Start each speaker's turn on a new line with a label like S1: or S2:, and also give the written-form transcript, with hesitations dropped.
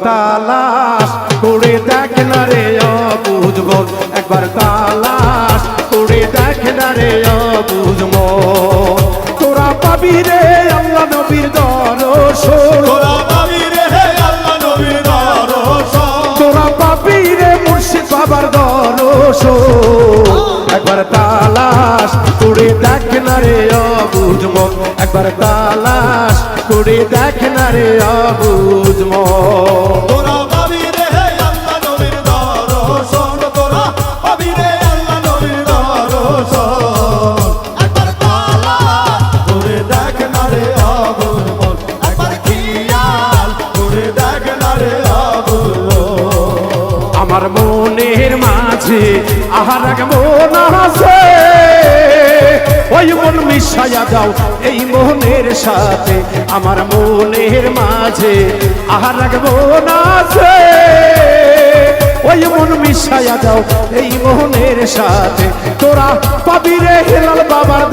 S1: তালাশ করে দেখ না রে অবুঝ মন, একবার তালাশ করে দেখ না রে অবুঝ মন। তোরা পাবি রে আল্লাহ নবীর দরশন,
S2: তোরা পাবি রে আল্লাহ নবীর দরশন,
S1: তোরা পাবি রে মুর্শিদ বাবার দরশন। একবার তালাশ করে দেখ না রে অবুঝ মন, একবার তালাশ করে দেখ না রে অবুঝ মন।
S2: তোরা পাবি রে আল্লাহ নবীর দরশন, তোরা পাবি রে আল্লাহ নবীর দরশন। একবার তালাশ করে দেখ না রে আবুল মন, একবার খেয়াল করে দেখ না রে আবুল মন।
S1: আমার মনের মাঝে আহার এক মন আছে, ওই মন মিশাইয়া দাও এই মনের সাথে। আমার মনের মাঝে আহার এক মন আছে, ওই মন মিশাইয়া দাও এই মনের সাথে। তোরা পাবি রে হেলাল বাবার